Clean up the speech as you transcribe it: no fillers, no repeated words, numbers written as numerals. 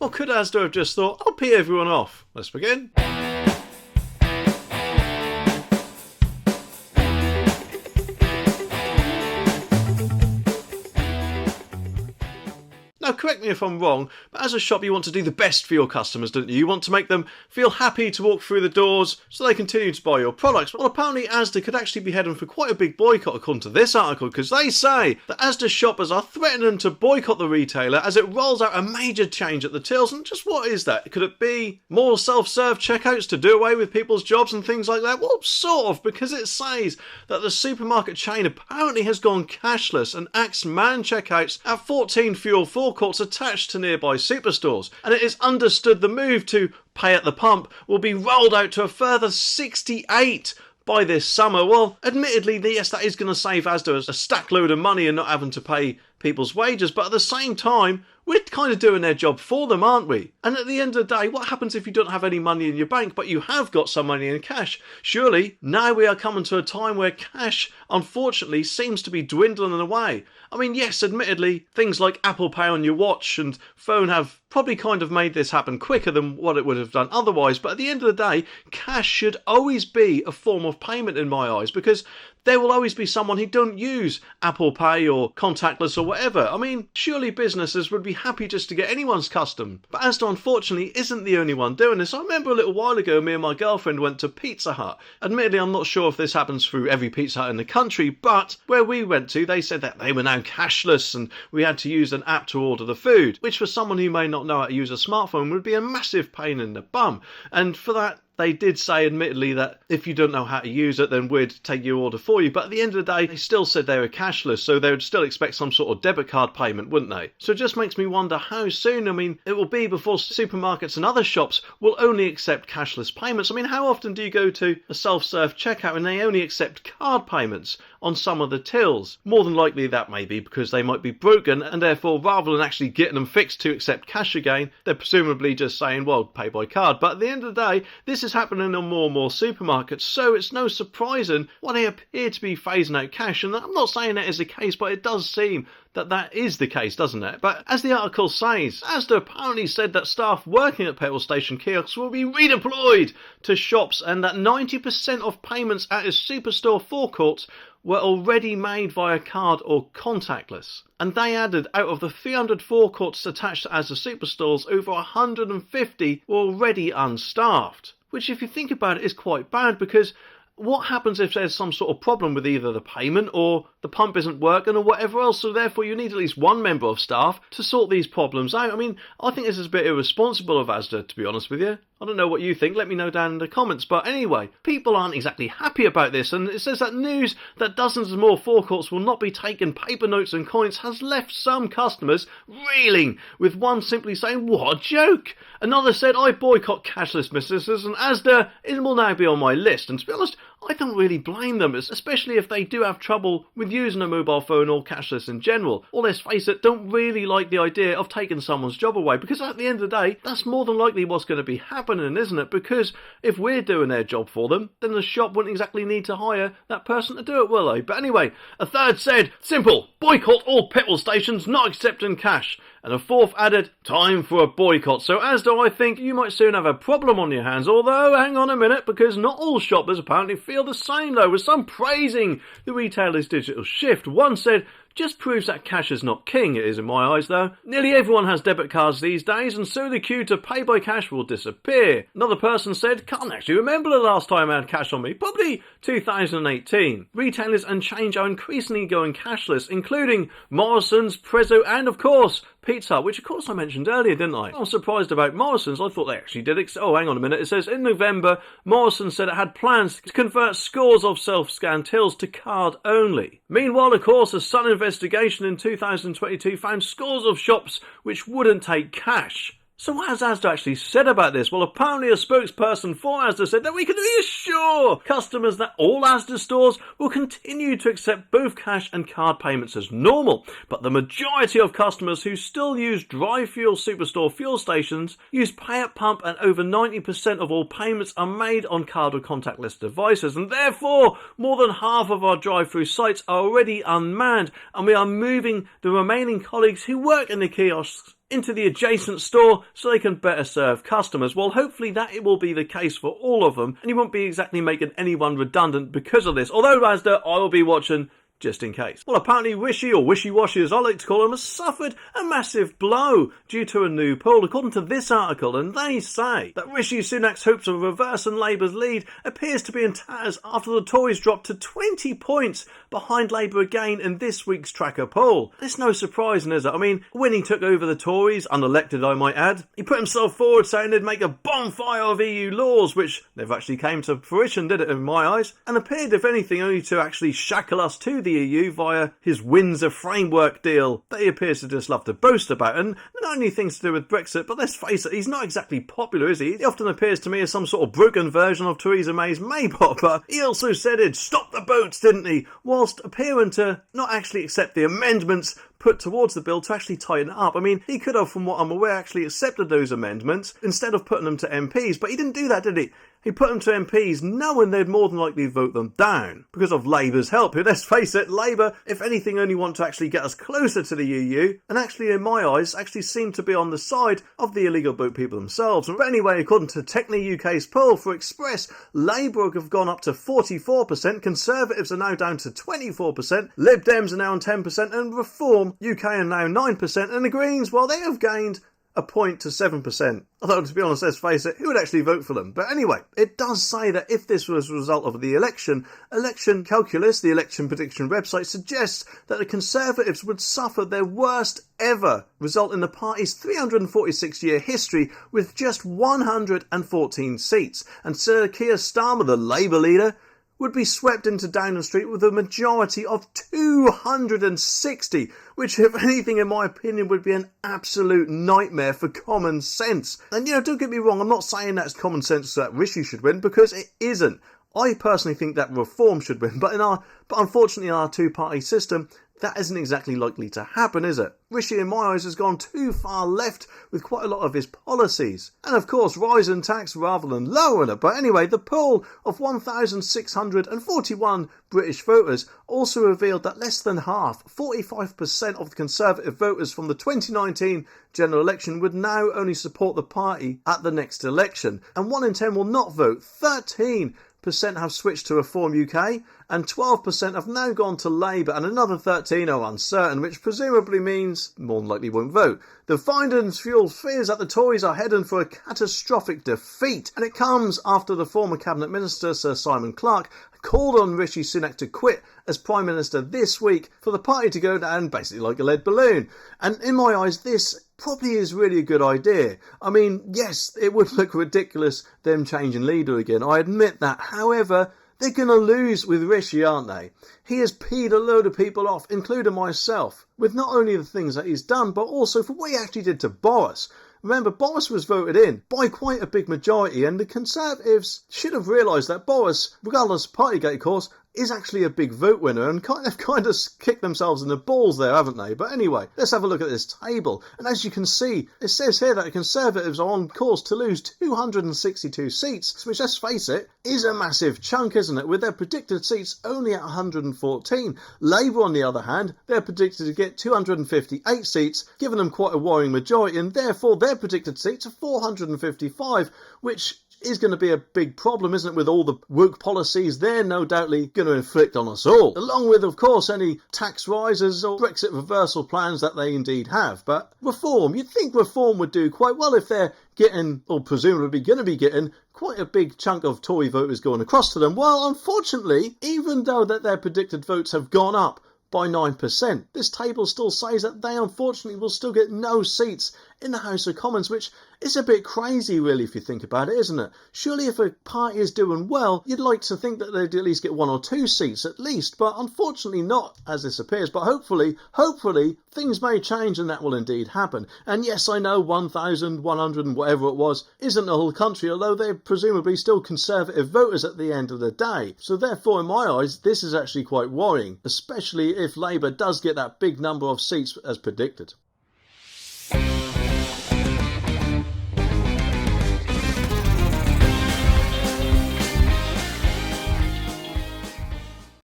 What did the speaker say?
Or could Asda have just thought, I'll pee everyone off? Let's begin. Now, correct me if I'm wrong, but as a shop you want to do the best for your customers, don't you? You want to make them feel happy to walk through the doors so they continue to buy your products. Well, apparently Asda could actually be heading for quite a big boycott according to this article, because they say that Asda shoppers are threatening to boycott the retailer as it rolls out a major change at the tills. And just what is that? Could it be more self-serve checkouts to do away with people's jobs and things like that? Well, sort of, because it says that the supermarket chain apparently has gone cashless and axed man checkouts at 14 fuel forecourts attached to nearby superstores, and it is understood the move to pay at the pump will be rolled out to a further 68 by this summer. Well, admittedly, yes, that is going to save Asda a stack load of money and not having to pay people's wages, but at the same time, we're kind of doing their job for them, aren't we? And at the end of the day, what happens if you don't have any money in your bank, but you have got some money in cash? Surely, now we are coming to a time where cash, unfortunately, seems to be dwindling away. I mean, yes, admittedly, things like Apple Pay on your watch and phone have probably kind of made this happen quicker than what it would have done otherwise, but at the end of the day, cash should always be a form of payment in my eyes, because there will always be someone who don't use Apple Pay or contactless or whatever. I mean, surely businesses would be happy just to get anyone's custom. But Asda, unfortunately, isn't the only one doing this. I remember a little while ago, me and my girlfriend went to Pizza Hut. Admittedly, I'm not sure if this happens through every Pizza Hut in the country, but where we went to, they said that they were now cashless and we had to use an app to order the food, which for someone who may not know how to use a smartphone would be a massive pain in the bum. And for that, they did say, admittedly, that if you don't know how to use it, then we'd take your order for you. But at the end of the day, they still said they were cashless, so they would still expect some sort of debit card payment, wouldn't they? So it just makes me wonder how soon, I mean, it will be before supermarkets and other shops will only accept cashless payments. I mean, how often do you go to a self-serve checkout and they only accept card payments on some of the tills? More than likely that may be because they might be broken, and therefore rather than actually getting them fixed to accept cash again, they're presumably just saying, well, pay by card. But at the end of the day, this is happening on more and more supermarkets, so it's no surprising why they appear to be phasing out cash. And I'm not saying that is the case, but it does seem that is the case, doesn't it? But as the article says, Asda apparently said that staff working at petrol station kiosks will be redeployed to shops, and that 90% of payments at its superstore forecourts were already made via card or contactless. And they added, out of the 300 forecourts attached to Asda superstores, over 150 were already unstaffed. Which, if you think about it, is quite bad, because what happens if there's some sort of problem with either the payment or the pump isn't working or whatever else? So therefore you need at least one member of staff to sort these problems out. I mean, I think this is a bit irresponsible of Asda, to be honest with you. I don't know what you think, let me know down in the comments. But anyway, people aren't exactly happy about this, and it says that news that dozens of more forecourts will not be taking paper notes and coins has left some customers reeling, with one simply saying, what a joke! Another said, I boycott cashless businesses, and Asda, it will now be on my list. And to be honest, I don't really blame them, especially if they do have trouble with using a mobile phone or cashless in general. Or let's face it, don't really like the idea of taking someone's job away, because at the end of the day, that's more than likely what's going to be happening, isn't it? Because if we're doing their job for them, then the shop wouldn't exactly need to hire that person to do it, will they? But anyway, a third said, simple, boycott all petrol stations not accepting cash. And a fourth added, time for a boycott. So Asda, I think you might soon have a problem on your hands. Although, hang on a minute, because not all shoppers apparently feel the same though, with some praising the retailer's digital shift. One said, just proves that cash is not king. It is in my eyes though. Nearly everyone has debit cards these days, and so the queue to pay by cash will disappear. Another person said, can't actually remember the last time I had cash on me, probably 2018. Retailers and chains are increasingly going cashless, including Morrison's, Prezzo, and of course Pizza Hut, which of course I mentioned earlier, didn't I? I'm surprised about Morrison's. I thought they actually did it. Oh, hang on a minute. It says in November, Morrison said it had plans to convert scores of self-scan tills to card only. Meanwhile, of course, a Sun investigation in 2022 found scores of shops which wouldn't take cash. So what has Asda actually said about this? Well, apparently a spokesperson for Asda said that we can reassure customers that all Asda stores will continue to accept both cash and card payments as normal. But the majority of customers who still use dry fuel superstore fuel stations use pay at pump, and over 90% of all payments are made on card or contactless devices. And therefore, more than half of our drive-through sites are already unmanned, and we are moving the remaining colleagues who work in the kiosks into the adjacent store so they can better serve customers. Well, hopefully that it will be the case for all of them, and you won't be exactly making anyone redundant because of this. Although, Asda, I will be watching just in case. Well, apparently Rishi, or wishy-washy as I like to call him, has suffered a massive blow due to a new poll, according to this article, and they say that Rishi Sunak's hopes of reversing Labour's lead appears to be in tatters after the Tories dropped to 20 points behind Labour again in this week's tracker poll. It's no surprise, is it? I mean, when he took over the Tories, unelected I might add, he put himself forward saying they'd make a bonfire of EU laws, which never actually came to fruition, did it, in my eyes, and appeared, if anything, only to actually shackle us to the EU via his Windsor framework deal that he appears to just love to boast about. And not only things to do with Brexit, but let's face it, he's not exactly popular, is he? He often appears to me as some sort of broken version of Theresa May's Maypop, but he also said he'd stop the boats, didn't he? Whilst appearing to not actually accept the amendments put towards the bill to actually tighten it up. I mean, he could have, from what I'm aware, actually accepted those amendments instead of putting them to MPs, but he didn't do that, did he? He put them to MPs knowing they'd more than likely vote them down because of Labour's help. Let's face it, Labour, if anything, only want to actually get us closer to the EU, and actually, in my eyes, actually seem to be on the side of the illegal boat people themselves. But anyway, according to Techni UK's poll for Express, Labour have gone up to 44%, Conservatives are now down to 24%, Lib Dems are now on 10%, and Reform UK are now 9%, and the Greens, well, they have gained a point to 7%. Although, to be honest, let's face it, who would actually vote for them? But anyway, it does say that if this was a result of the election calculus, the election prediction website, suggests that the Conservatives would suffer their worst ever result in the party's 346-year history with just 114 seats. And Sir Keir Starmer, the Labour leader, would be swept into Downing Street with a majority of 260, which, if anything, in my opinion, would be an absolute nightmare for common sense. And, don't get me wrong, I'm not saying that's common sense that Rishi should win, because it isn't. I personally think that Reform should win, but unfortunately in our two-party system, that isn't exactly likely to happen, is it? Rishi, in my eyes, has gone too far left with quite a lot of his policies. And of course, rising tax rather than lowering it. But anyway, the poll of 1,641 British voters also revealed that less than half, 45% of the Conservative voters from the 2019 general election would now only support the party at the next election. And 1 in 10 will not vote. 13% have switched to Reform UK, and 12% have now gone to Labour, and another 13 are uncertain, which presumably means more than likely won't vote. The findings fuel fears that the Tories are heading for a catastrophic defeat, and it comes after the former Cabinet Minister, Sir Simon Clarke, called on Rishi Sunak to quit as Prime Minister this week for the party to go down basically like a lead balloon. And in my eyes, this probably is really a good idea. I mean, yes, it would look ridiculous them changing leader again, I admit that. However, they're going to lose with Rishi, aren't they? He has peed a load of people off, including myself, with not only the things that he's done, but also for what he actually did to Boris. Remember, Boris was voted in by quite a big majority, and the Conservatives should have realised that Boris, regardless of Partygate, of course, is actually a big vote winner, and kind of kicked themselves in the balls there, haven't they? But anyway, let's have a look at this table. And as you can see, it says here that the Conservatives are on course to lose 262 seats, which, let's face it, is a massive chunk, isn't it? With their predicted seats only at 114. Labour, on the other hand, they're predicted to get 258 seats, giving them quite a worrying majority, and therefore their predicted seats are 455, which is going to be a big problem, isn't it, with all the woke policies they're no doubtly going to inflict on us all, along with, of course, any tax rises or Brexit reversal plans that they indeed have. But Reform, you'd think Reform would do quite well if they're getting, or presumably going to be getting, quite a big chunk of Tory voters going across to them. Well, unfortunately, even though that their predicted votes have gone up by 9%, this table still says that they unfortunately will still get no seats in the House of Commons, which is a bit crazy really if you think about it, isn't it? Surely if a party is doing well, you'd like to think that they'd at least get 1 or 2 seats at least, but unfortunately not as this appears. But hopefully things may change and that will indeed happen. And yes, I know 1,100 and whatever it was isn't the whole country, although they're presumably still Conservative voters at the end of the day. So therefore, in my eyes, this is actually quite worrying, especially if Labour does get that big number of seats as predicted.